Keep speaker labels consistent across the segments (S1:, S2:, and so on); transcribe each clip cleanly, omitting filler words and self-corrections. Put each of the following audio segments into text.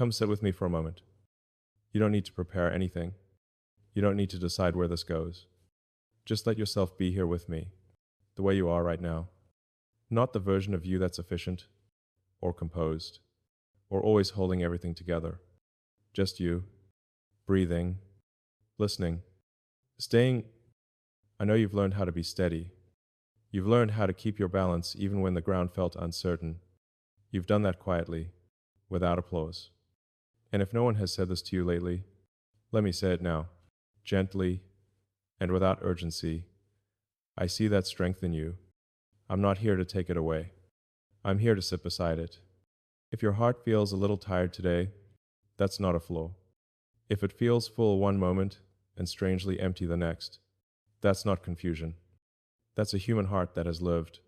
S1: Come sit with me for a moment. You don't need to prepare anything. You don't need to decide where this goes. Just let yourself be here with me, the way you are right now. Not the version of you that's efficient, or composed, or always holding everything together. Just you, breathing, listening, staying. I know you've learned how to be steady. You've learned how to keep your balance even when the ground felt uncertain. You've done that quietly, without applause. And if no one has said this to you lately, let me say it now, gently and without urgency. I see that strength in you. I'm not here to take it away. I'm here to sit beside it. If your heart feels a little tired today, that's not a flaw. If it feels full one moment and strangely empty the next, that's not confusion. That's a human heart that has lived.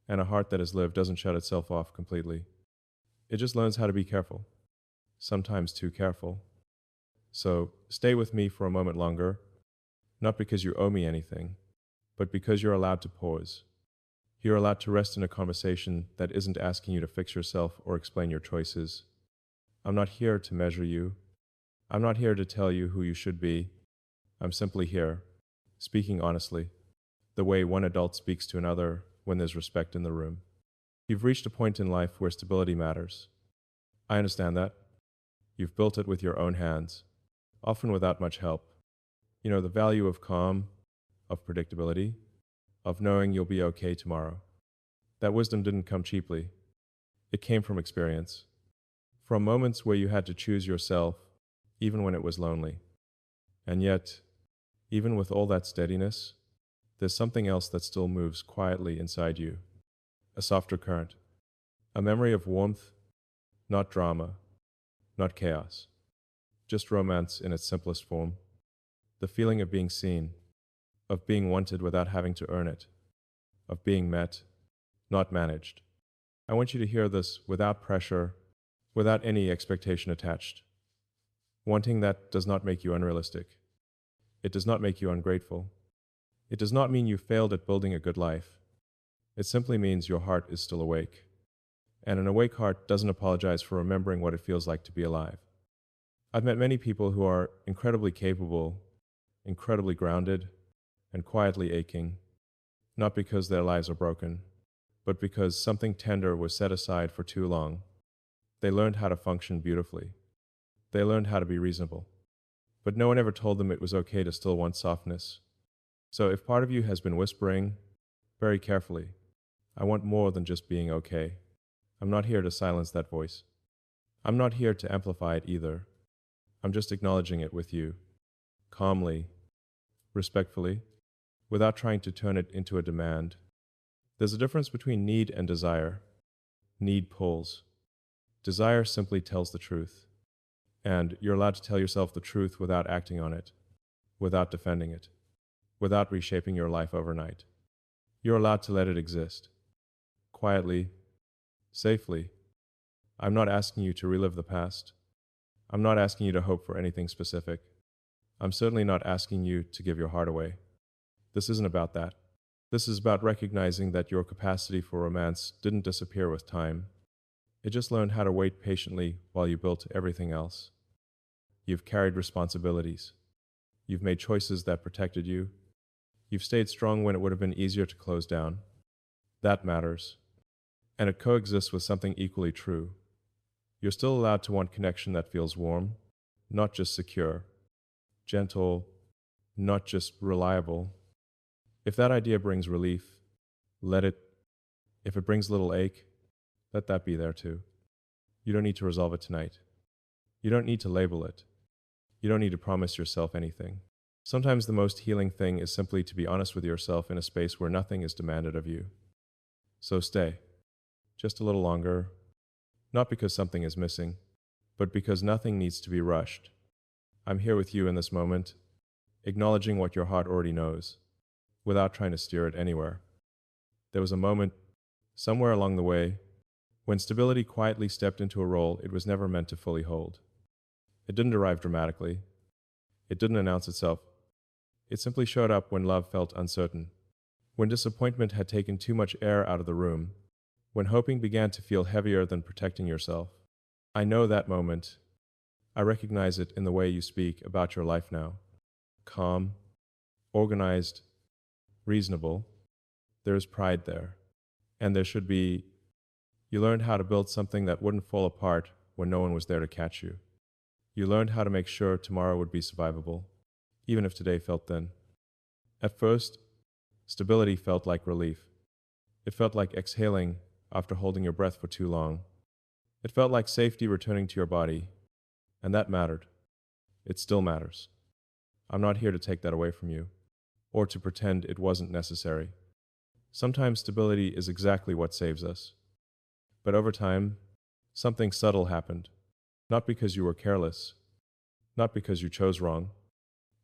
S1: And a heart that has lived doesn't shut itself off completely. It just learns how to be careful. Sometimes too careful. So stay with me for a moment longer, not because you owe me anything, but because you're allowed to pause. You're allowed to rest in a conversation that isn't asking you to fix yourself or explain your choices. I'm not here to measure you. I'm not here to tell you who you should be. I'm simply here, speaking honestly, the way one adult speaks to another when there's respect in the room. You've reached a point in life where stability matters. I understand that. You've built it with your own hands, often without much help. You know the value of calm, of predictability, of knowing you'll be okay tomorrow. That wisdom didn't come cheaply. It came from experience. From moments where you had to choose yourself, even when it was lonely. And yet, even with all that steadiness, there's something else that still moves quietly inside you. A softer current. A memory of warmth, not drama, not chaos. Just romance in its simplest form. The feeling of being seen, of being wanted without having to earn it, of being met, not managed. I want you to hear this without pressure, without any expectation attached. Wanting that does not make you unrealistic. It does not make you ungrateful. It does not mean you failed at building a good life. It simply means your heart is still awake. And an awake heart doesn't apologize for remembering what it feels like to be alive. I've met many people who are incredibly capable, incredibly grounded, and quietly aching, not because their lives are broken, but because something tender was set aside for too long. They learned how to function beautifully. They learned how to be reasonable. But no one ever told them it was okay to still want softness. So if part of you has been whispering, very carefully, I want more than just being okay. I'm not here to silence that voice. I'm not here to amplify it either. I'm just acknowledging it with you, calmly, respectfully, without trying to turn it into a demand. There's a difference between need and desire. Need pulls. Desire simply tells the truth. And you're allowed to tell yourself the truth without acting on it, without defending it, without reshaping your life overnight. You're allowed to let it exist. Quietly, safely. I'm not asking you to relive the past. I'm not asking you to hope for anything specific. I'm certainly not asking you to give your heart away. This isn't about that. This is about recognizing that your capacity for romance didn't disappear with time. It just learned how to wait patiently while you built everything else. You've carried responsibilities. You've made choices that protected you. You've stayed strong when it would have been easier to close down. That matters. And it coexists with something equally true. You're still allowed to want connection that feels warm, not just secure, gentle, not just reliable. If that idea brings relief, let it. If it brings little ache, let that be there too. You don't need to resolve it tonight. You don't need to label it. You don't need to promise yourself anything. Sometimes the most healing thing is simply to be honest with yourself in a space where nothing is demanded of you. So stay. Just a little longer. Not because something is missing, but because nothing needs to be rushed. I'm here with you in this moment, acknowledging what your heart already knows, without trying to steer it anywhere. There was a moment, somewhere along the way, when stability quietly stepped into a role it was never meant to fully hold. It didn't arrive dramatically. It didn't announce itself. It simply showed up when love felt uncertain, when disappointment had taken too much air out of the room, when hoping began to feel heavier than protecting yourself. I know that moment. I recognize it in the way you speak about your life now. Calm, organized, reasonable. There is pride there. And there should be. You learned how to build something that wouldn't fall apart when no one was there to catch you. You learned how to make sure tomorrow would be survivable, even if today felt thin. At first, stability felt like relief. It felt like exhaling after holding your breath for too long. It felt like safety returning to your body, and that mattered. It still matters. I'm not here to take that away from you, or to pretend it wasn't necessary. Sometimes stability is exactly what saves us. But over time, something subtle happened. Not because you were careless, not because you chose wrong.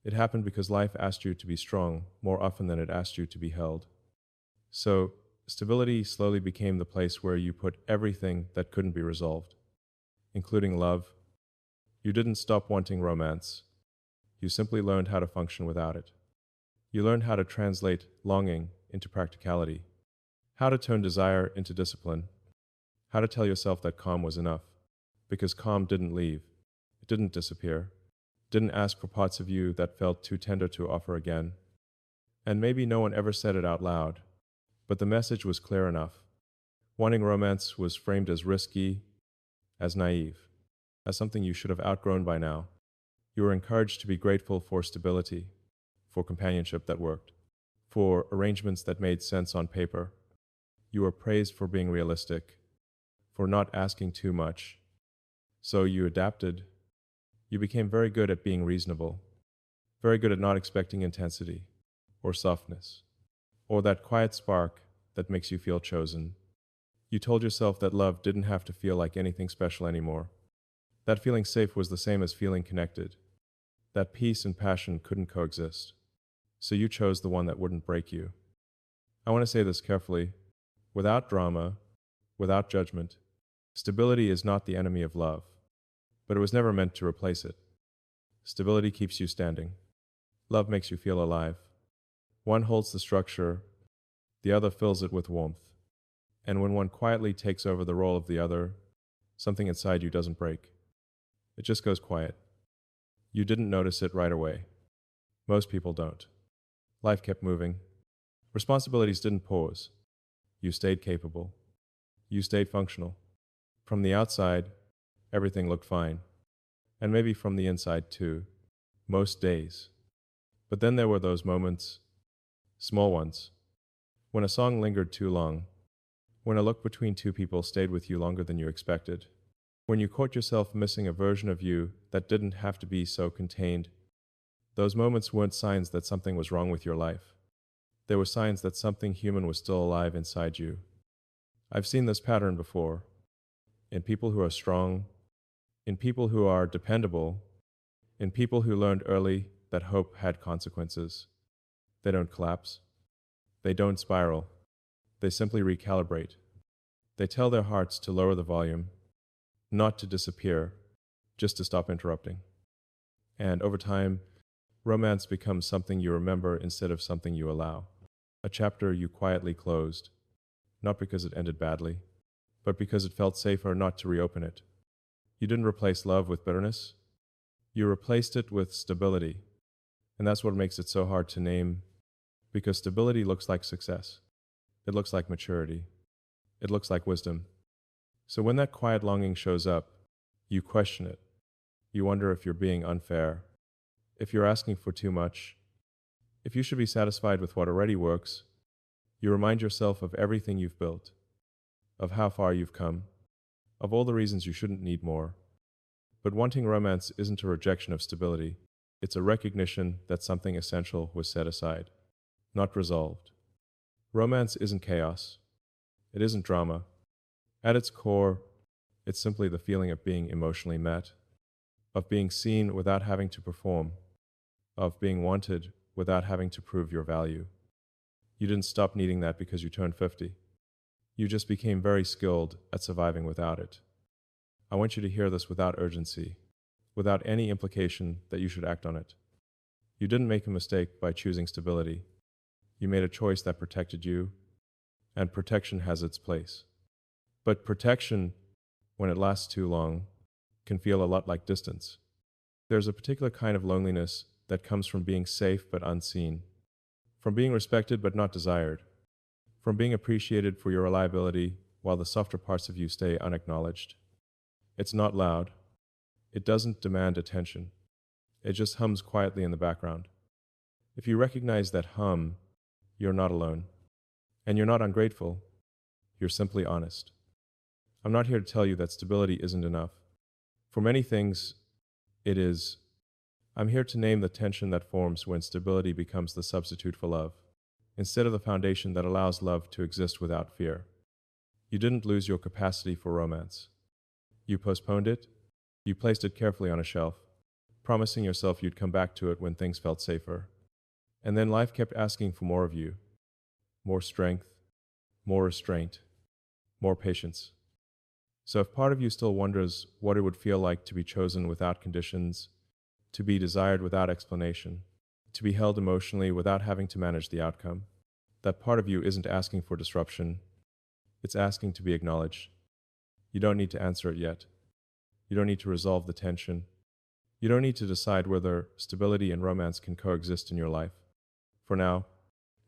S1: It happened because life asked you to be strong more often than it asked you to be held. So, stability slowly became the place where you put everything that couldn't be resolved, including love. You didn't stop wanting romance. You simply learned how to function without it. You learned how to translate longing into practicality, how to turn desire into discipline, how to tell yourself that calm was enough. Because calm didn't leave, it didn't disappear, didn't ask for parts of you that felt too tender to offer again. And maybe no one ever said it out loud, but the message was clear enough. Wanting romance was framed as risky, as naive, as something you should have outgrown by now. You were encouraged to be grateful for stability, for companionship that worked, for arrangements that made sense on paper. You were praised for being realistic, for not asking too much. So you adapted. You became very good at being reasonable, very good at not expecting intensity, or softness, or that quiet spark that makes you feel chosen. You told yourself that love didn't have to feel like anything special anymore. That feeling safe was the same as feeling connected. That peace and passion couldn't coexist. So you chose the one that wouldn't break you. I want to say this carefully, without drama, without judgment. Stability is not the enemy of love, but it was never meant to replace it. Stability keeps you standing. Love makes you feel alive. One holds the structure, the other fills it with warmth. And when one quietly takes over the role of the other, something inside you doesn't break. It just goes quiet. You didn't notice it right away. Most people don't. Life kept moving. Responsibilities didn't pause. You stayed capable. You stayed functional. From the outside, everything looked fine. And maybe from the inside too. Most days. But then there were those moments, small ones, when a song lingered too long, when a look between two people stayed with you longer than you expected, when you caught yourself missing a version of you that didn't have to be so contained. Those moments weren't signs that something was wrong with your life. They were signs that something human was still alive inside you. I've seen this pattern before, in people who are strong, in people who are dependable, in people who learned early that hope had consequences. They don't collapse. They don't spiral. They simply recalibrate. They tell their hearts to lower the volume, not to disappear, just to stop interrupting. And over time, romance becomes something you remember instead of something you allow. A chapter you quietly closed, not because it ended badly, but because it felt safer not to reopen it. You didn't replace love with bitterness. You replaced it with stability. And that's what makes it so hard to name, because stability looks like success. It looks like maturity. It looks like wisdom. So when that quiet longing shows up, you question it. You wonder if you're being unfair, if you're asking for too much, if you should be satisfied with what already works. You remind yourself of everything you've built, of how far you've come, of all the reasons you shouldn't need more. But wanting romance isn't a rejection of stability. It's a recognition that something essential was set aside, not resolved. Romance isn't chaos. It isn't drama. At its core, it's simply the feeling of being emotionally met, of being seen without having to perform, of being wanted without having to prove your value. You didn't stop needing that because you turned 50. You just became very skilled at surviving without it. I want you to hear this without urgency, without any implication that you should act on it. You didn't make a mistake by choosing stability. You made a choice that protected you, and protection has its place. But protection, when it lasts too long, can feel a lot like distance. There's a particular kind of loneliness that comes from being safe but unseen, from being respected but not desired, from being appreciated for your reliability while the softer parts of you stay unacknowledged. It's not loud. It doesn't demand attention. It just hums quietly in the background. If you recognize that hum, you're not alone. And you're not ungrateful. You're simply honest. I'm not here to tell you that stability isn't enough. For many things, it is. I'm here to name the tension that forms when stability becomes the substitute for love, instead of the foundation that allows love to exist without fear. You didn't lose your capacity for romance. You postponed it. You placed it carefully on a shelf, promising yourself you'd come back to it when things felt safer. And then life kept asking for more of you. More strength, more restraint, more patience. So if part of you still wonders what it would feel like to be chosen without conditions, to be desired without explanation, to be held emotionally without having to manage the outcome, that part of you isn't asking for disruption, it's asking to be acknowledged. You don't need to answer it yet. You don't need to resolve the tension. You don't need to decide whether stability and romance can coexist in your life. For now,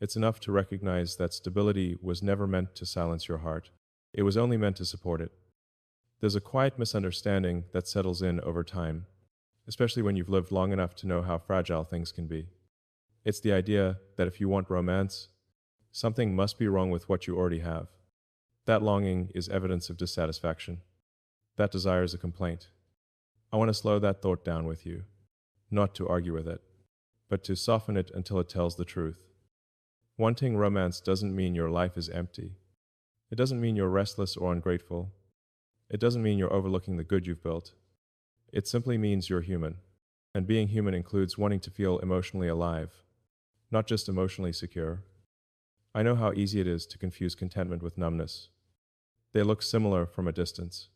S1: it's enough to recognize that stability was never meant to silence your heart. It was only meant to support it. There's a quiet misunderstanding that settles in over time, especially when you've lived long enough to know how fragile things can be. It's the idea that if you want romance, something must be wrong with what you already have. That longing is evidence of dissatisfaction. That desire is a complaint. I want to slow that thought down with you, not to argue with it, but to soften it until it tells the truth. Wanting romance doesn't mean your life is empty. It doesn't mean you're restless or ungrateful. It doesn't mean you're overlooking the good you've built. It simply means you're human. And being human includes wanting to feel emotionally alive, not just emotionally secure. I know how easy it is to confuse contentment with numbness. They look similar from a distance.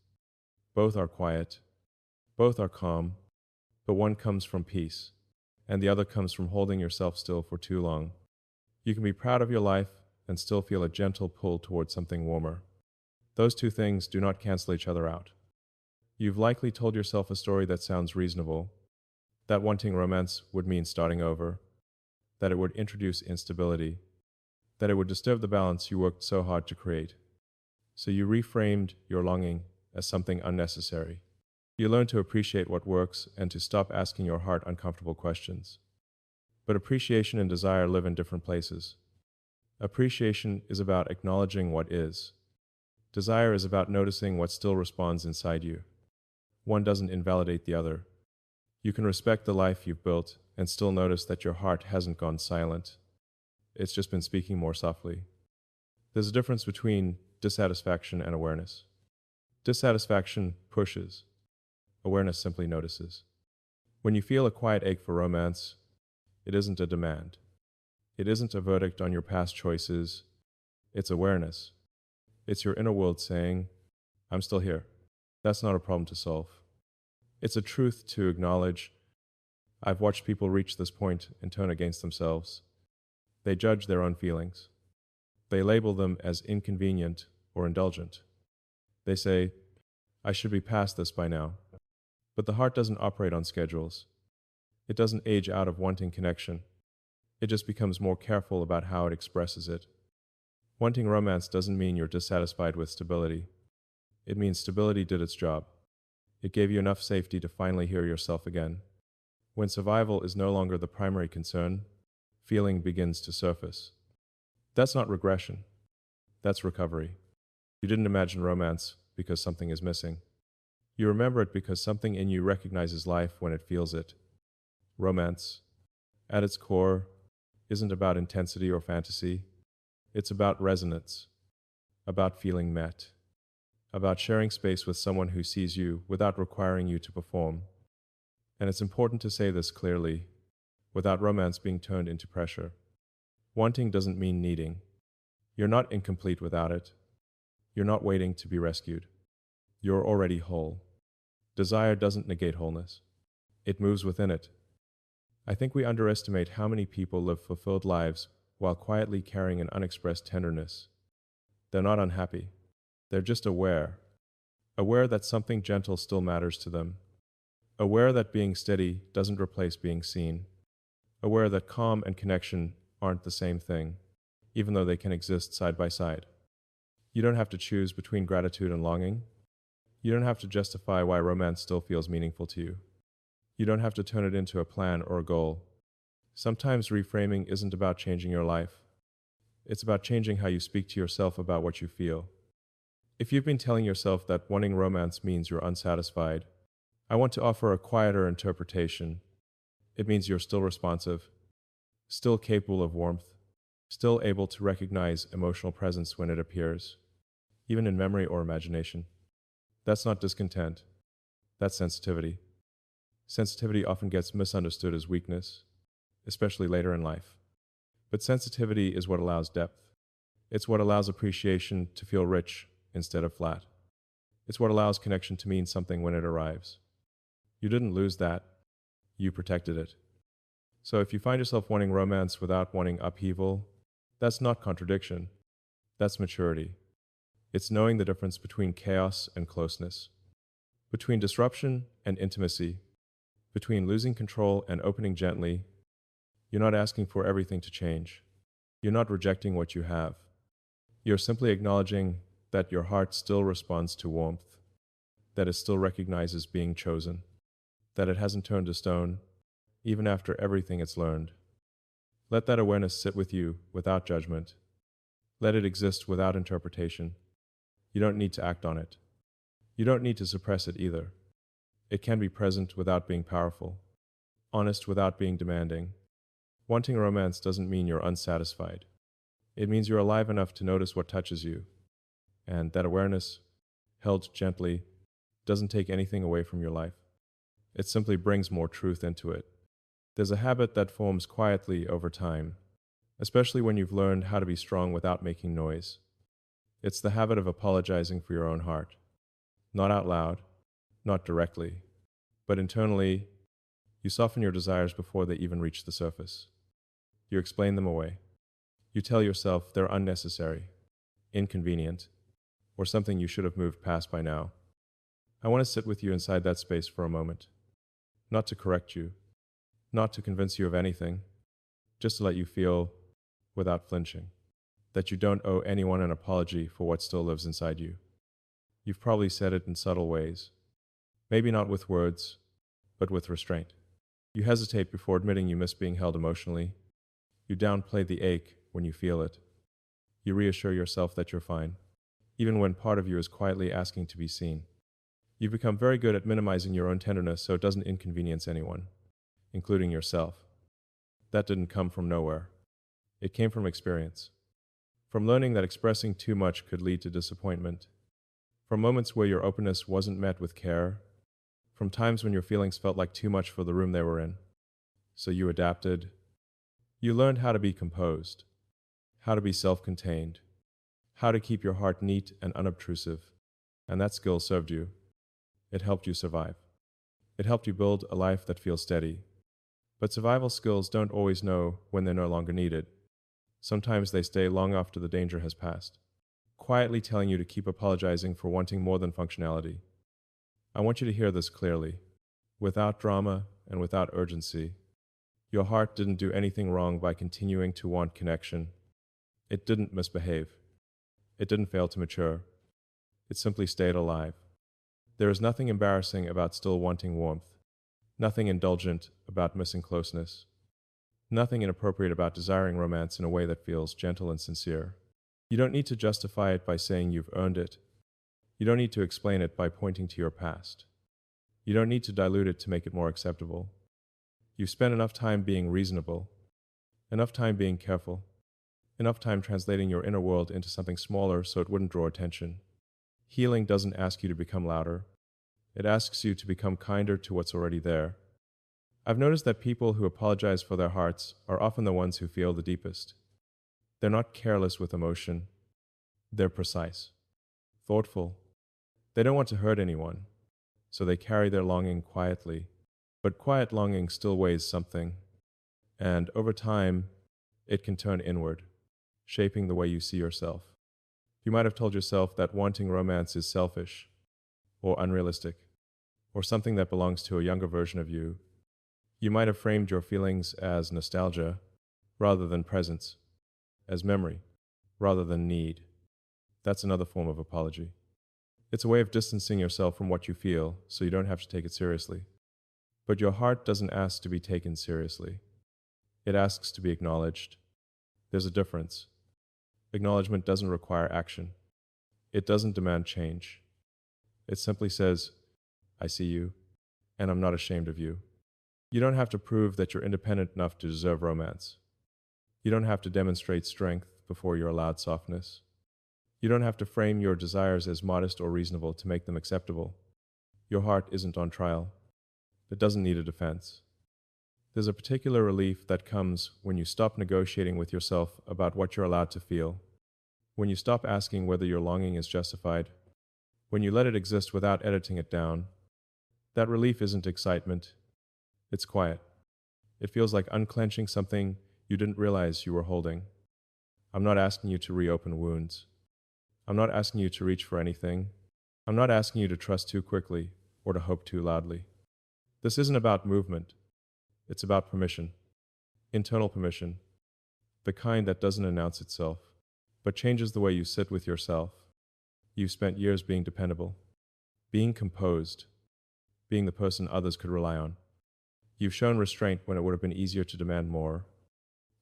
S1: Both are quiet. Both are calm. But one comes from peace, and the other comes from holding yourself still for too long. You can be proud of your life and still feel a gentle pull towards something warmer. Those two things do not cancel each other out. You've likely told yourself a story that sounds reasonable, that wanting romance would mean starting over, that it would introduce instability, that it would disturb the balance you worked so hard to create. So you reframed your longing as something unnecessary. You learned to appreciate what works and to stop asking your heart uncomfortable questions. But appreciation and desire live in different places. Appreciation is about acknowledging what is. Desire is about noticing what still responds inside you. One doesn't invalidate the other. You can respect the life you've built and still notice that your heart hasn't gone silent. It's just been speaking more softly. There's a difference between dissatisfaction and awareness. Dissatisfaction pushes. Awareness simply notices. When you feel a quiet ache for romance, it isn't a demand. It isn't a verdict on your past choices. It's awareness. It's your inner world saying, I'm still here. That's not a problem to solve. It's a truth to acknowledge. I've watched people reach this point and turn against themselves. They judge their own feelings. They label them as inconvenient or indulgent. They say, I should be past this by now. But the heart doesn't operate on schedules. It doesn't age out of wanting connection. It just becomes more careful about how it expresses it. Wanting romance doesn't mean you're dissatisfied with stability. It means stability did its job. It gave you enough safety to finally hear yourself again. When survival is no longer the primary concern, feeling begins to surface. That's not regression. That's recovery. You didn't imagine romance because something is missing. You remember it because something in you recognizes life when it feels it. Romance, at its core, isn't about intensity or fantasy. It's about resonance, about feeling met, about sharing space with someone who sees you without requiring you to perform. And it's important to say this clearly, without romance being turned into pressure. Wanting doesn't mean needing. You're not incomplete without it. You're not waiting to be rescued. You're already whole. Desire doesn't negate wholeness. It moves within it. I think we underestimate how many people live fulfilled lives while quietly carrying an unexpressed tenderness. They're not unhappy. They're just aware. aware that something gentle still matters to them, aware that being steady doesn't replace being seen, aware that calm and connection aren't the same thing, even though they can exist side by side. You don't have to choose between gratitude and longing. You don't have to justify why romance still feels meaningful to you. You don't have to turn it into a plan or a goal. Sometimes reframing isn't about changing your life. It's about changing how you speak to yourself about what you feel. If you've been telling yourself that wanting romance means you're unsatisfied, I want to offer a quieter interpretation. It means you're still responsive, still capable of warmth, still able to recognize emotional presence when it appears, even in memory or imagination. That's not discontent. That's sensitivity. Sensitivity often gets misunderstood as weakness, especially later in life. But sensitivity is what allows depth. It's what allows appreciation to feel rich instead of flat. It's what allows connection to mean something when it arrives. You didn't lose that. You protected it. So if you find yourself wanting romance without wanting upheaval, that's not contradiction. That's maturity. It's knowing the difference between chaos and closeness, between disruption and intimacy, between losing control and opening gently. You're not asking for everything to change. You're not rejecting what you have. You're simply acknowledging that your heart still responds to warmth, that it still recognizes being chosen, that it hasn't turned to stone, even after everything it's learned. Let that awareness sit with you without judgment. Let it exist without interpretation. You don't need to act on it. You don't need to suppress it either. It can be present without being powerful, honest without being demanding. Wanting romance doesn't mean you're unsatisfied. It means you're alive enough to notice what touches you. And that awareness, held gently, doesn't take anything away from your life. It simply brings more truth into it. There's a habit that forms quietly over time, especially when you've learned how to be strong without making noise. It's the habit of apologizing for your own heart. Not out loud, not directly, but internally, you soften your desires before they even reach the surface. You explain them away. You tell yourself they're unnecessary, inconvenient, or something you should have moved past by now. I want to sit with you inside that space for a moment. Not to correct you, not to convince you of anything, just to let you feel, without flinching, that you don't owe anyone an apology for what still lives inside you. You've probably said it in subtle ways, maybe not with words, but with restraint. You hesitate before admitting you miss being held emotionally. You downplay the ache when you feel it. You reassure yourself that you're fine, even when part of you is quietly asking to be seen. You've become very good at minimizing your own tenderness so it doesn't inconvenience anyone, including yourself. That didn't come from nowhere. It came from experience. From learning that expressing too much could lead to disappointment. From moments where your openness wasn't met with care. From times when your feelings felt like too much for the room they were in. So you adapted. You learned how to be composed, how to be self-contained, how to keep your heart neat and unobtrusive. And that skill served you. It helped you survive. It helped you build a life that feels steady. But survival skills don't always know when they're no longer needed. Sometimes they stay long after the danger has passed, quietly telling you to keep apologizing for wanting more than functionality. I want you to hear this clearly, without drama and without urgency. Your heart didn't do anything wrong by continuing to want connection. It didn't misbehave. It didn't fail to mature. It simply stayed alive. There is nothing embarrassing about still wanting warmth, nothing indulgent about missing closeness, nothing inappropriate about desiring romance in a way that feels gentle and sincere. You don't need to justify it by saying you've earned it. You don't need to explain it by pointing to your past. You don't need to dilute it to make it more acceptable. You've spent enough time being reasonable, enough time being careful, enough time translating your inner world into something smaller so it wouldn't draw attention. Healing doesn't ask you to become louder. It asks you to become kinder to what's already there. I've noticed that people who apologize for their hearts are often the ones who feel the deepest. They're not careless with emotion. They're precise, thoughtful. They don't want to hurt anyone, so they carry their longing quietly. But quiet longing still weighs something, and over time, it can turn inward, shaping the way you see yourself. You might have told yourself that wanting romance is selfish, or unrealistic, or something that belongs to a younger version of you. You might have framed your feelings as nostalgia rather than presence, as memory rather than need. That's another form of apology. It's a way of distancing yourself from what you feel so you don't have to take it seriously. But your heart doesn't ask to be taken seriously. It asks to be acknowledged. There's a difference. Acknowledgement doesn't require action. It doesn't demand change. It simply says, I see you, and I'm not ashamed of you. You don't have to prove that you're independent enough to deserve romance. You don't have to demonstrate strength before you're allowed softness. You don't have to frame your desires as modest or reasonable to make them acceptable. Your heart isn't on trial. It doesn't need a defense. There's a particular relief that comes when you stop negotiating with yourself about what you're allowed to feel, when you stop asking whether your longing is justified, when you let it exist without editing it down. That relief isn't excitement. It's quiet. It feels like unclenching something you didn't realize you were holding. I'm not asking you to reopen wounds. I'm not asking you to reach for anything. I'm not asking you to trust too quickly or to hope too loudly. This isn't about movement. It's about permission. Internal permission. The kind that doesn't announce itself, but changes the way you sit with yourself. You've spent years being dependable, being composed, being the person others could rely on. You've shown restraint when it would have been easier to demand more.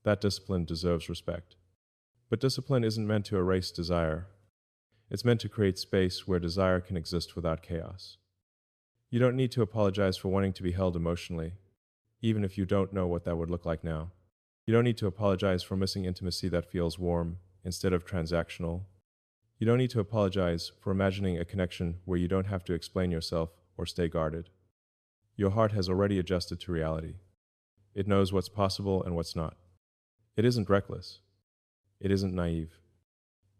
S1: That discipline deserves respect. But discipline isn't meant to erase desire. It's meant to create space where desire can exist without chaos. You don't need to apologize for wanting to be held emotionally, even if you don't know what that would look like now. You don't need to apologize for missing intimacy that feels warm instead of transactional. You don't need to apologize for imagining a connection where you don't have to explain yourself or stay guarded. Your heart has already adjusted to reality. It knows what's possible and what's not. It isn't reckless. It isn't naive.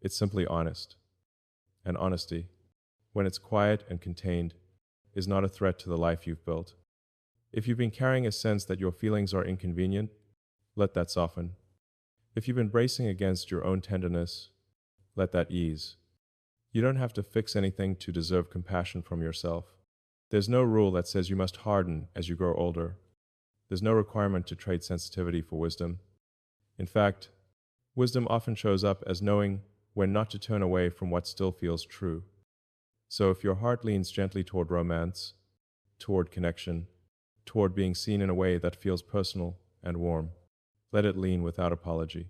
S1: It's simply honest. And honesty, when it's quiet and contained, is not a threat to the life you've built. If you've been carrying a sense that your feelings are inconvenient, let that soften. If you've been bracing against your own tenderness, let that ease. You don't have to fix anything to deserve compassion from yourself. There's no rule that says you must harden as you grow older. There's no requirement to trade sensitivity for wisdom. In fact, wisdom often shows up as knowing when not to turn away from what still feels true. So if your heart leans gently toward romance, toward connection, toward being seen in a way that feels personal and warm, let it lean without apology.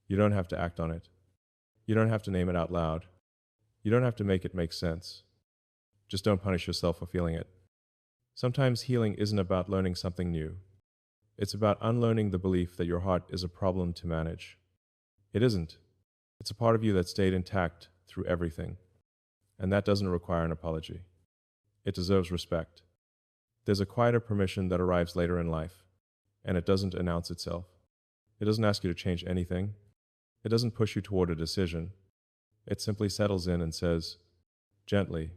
S1: You don't have to act on it. You don't have to name it out loud. You don't have to make it make sense. Just don't punish yourself for feeling it. Sometimes healing isn't about learning something new. It's about unlearning the belief that your heart is a problem to manage. It isn't. It's a part of you that stayed intact through everything. And that doesn't require an apology. It deserves respect. There's a quieter permission that arrives later in life, and it doesn't announce itself. It doesn't ask you to change anything. It doesn't push you toward a decision. It simply settles in and says, gently,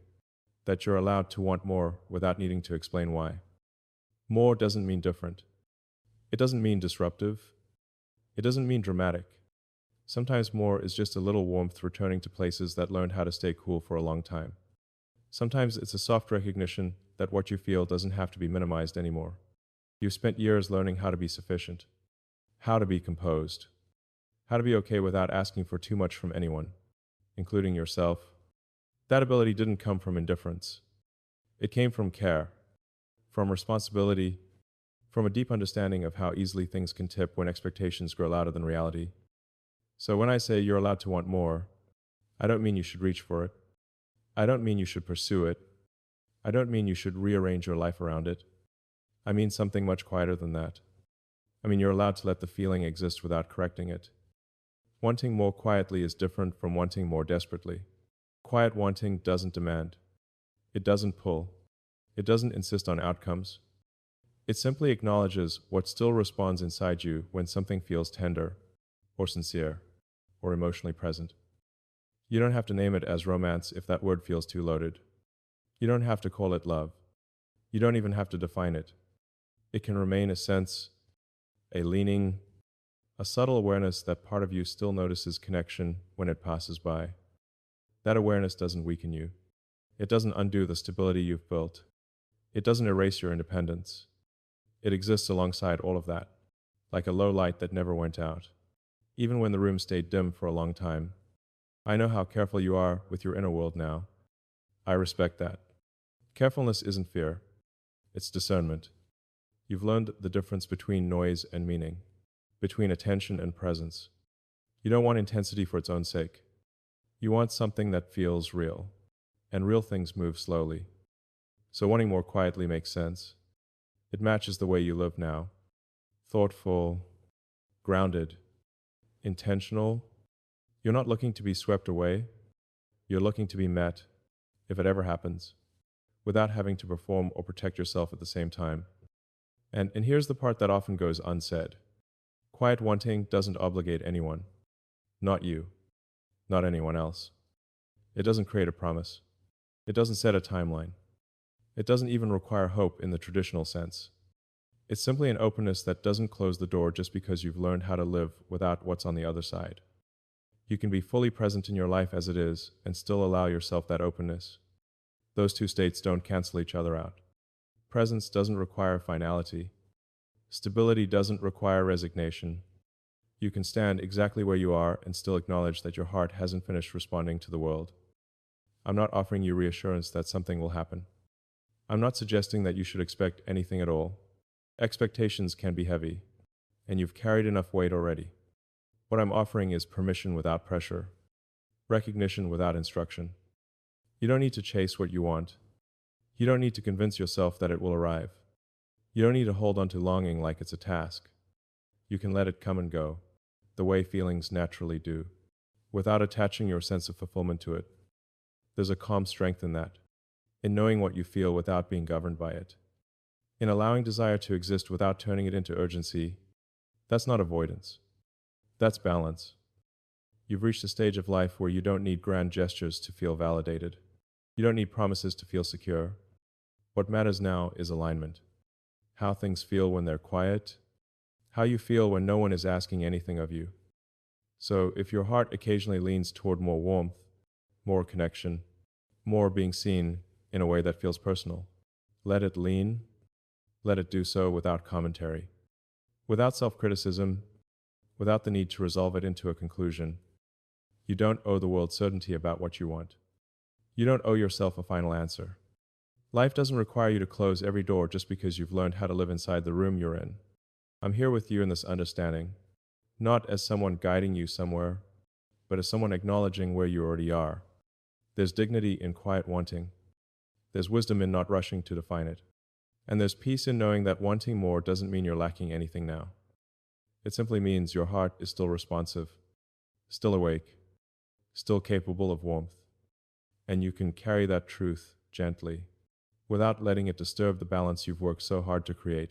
S1: that you're allowed to want more without needing to explain why. More doesn't mean different. It doesn't mean disruptive. It doesn't mean dramatic. Sometimes more is just a little warmth returning to places that learned how to stay cool for a long time. Sometimes it's a soft recognition that what you feel doesn't have to be minimized anymore. You've spent years learning how to be sufficient, how to be composed, how to be okay without asking for too much from anyone, including yourself. That ability didn't come from indifference. It came from care, from responsibility, from a deep understanding of how easily things can tip when expectations grow louder than reality. So when I say you're allowed to want more, I don't mean you should reach for it. I don't mean you should pursue it. I don't mean you should rearrange your life around it. I mean something much quieter than that. I mean you're allowed to let the feeling exist without correcting it. Wanting more quietly is different from wanting more desperately. Quiet wanting doesn't demand. It doesn't pull. It doesn't insist on outcomes. It simply acknowledges what still responds inside you when something feels tender, or sincere, or emotionally present. You don't have to name it as romance if that word feels too loaded. You don't have to call it love. You don't even have to define it. It can remain a sense, a leaning, a subtle awareness that part of you still notices connection when it passes by. That awareness doesn't weaken you. It doesn't undo the stability you've built. It doesn't erase your independence. It exists alongside all of that, like a low light that never went out, even when the room stayed dim for a long time. I know how careful you are with your inner world now. I respect that. Carefulness isn't fear, it's discernment. You've learned the difference between noise and meaning, between attention and presence. You don't want intensity for its own sake. You want something that feels real, and real things move slowly. So wanting more quietly makes sense. It matches the way you live now. Thoughtful, grounded, intentional. You're not looking to be swept away. You're looking to be met, if it ever happens, without having to perform or protect yourself at the same time. And here's the part that often goes unsaid. Quiet wanting doesn't obligate anyone. Not you. Not anyone else. It doesn't create a promise. It doesn't set a timeline. It doesn't even require hope in the traditional sense. It's simply an openness that doesn't close the door just because you've learned how to live without what's on the other side. You can be fully present in your life as it is and still allow yourself that openness. Those two states don't cancel each other out. Presence doesn't require finality. Stability doesn't require resignation. You can stand exactly where you are and still acknowledge that your heart hasn't finished responding to the world. I'm not offering you reassurance that something will happen. I'm not suggesting that you should expect anything at all. Expectations can be heavy, and you've carried enough weight already. What I'm offering is permission without pressure, recognition without instruction. You don't need to chase what you want. You don't need to convince yourself that it will arrive. You don't need to hold on to longing like it's a task. You can let it come and go, the way feelings naturally do, without attaching your sense of fulfillment to it. There's a calm strength in that, in knowing what you feel without being governed by it, in allowing desire to exist without turning it into urgency. That's not avoidance. That's balance. You've reached a stage of life where you don't need grand gestures to feel validated. You don't need promises to feel secure. What matters now is alignment. How things feel when they're quiet, how you feel when no one is asking anything of you. So if your heart occasionally leans toward more warmth, more connection, more being seen in a way that feels personal, let it lean. Let it do so without commentary, without self-criticism, without the need to resolve it into a conclusion. You don't owe the world certainty about what you want. You don't owe yourself a final answer. Life doesn't require you to close every door just because you've learned how to live inside the room you're in. I'm here with you in this understanding, not as someone guiding you somewhere, but as someone acknowledging where you already are. There's dignity in quiet wanting. There's wisdom in not rushing to define it. And there's peace in knowing that wanting more doesn't mean you're lacking anything now. It simply means your heart is still responsive, still awake, still capable of warmth. And you can carry that truth gently, without letting it disturb the balance you've worked so hard to create.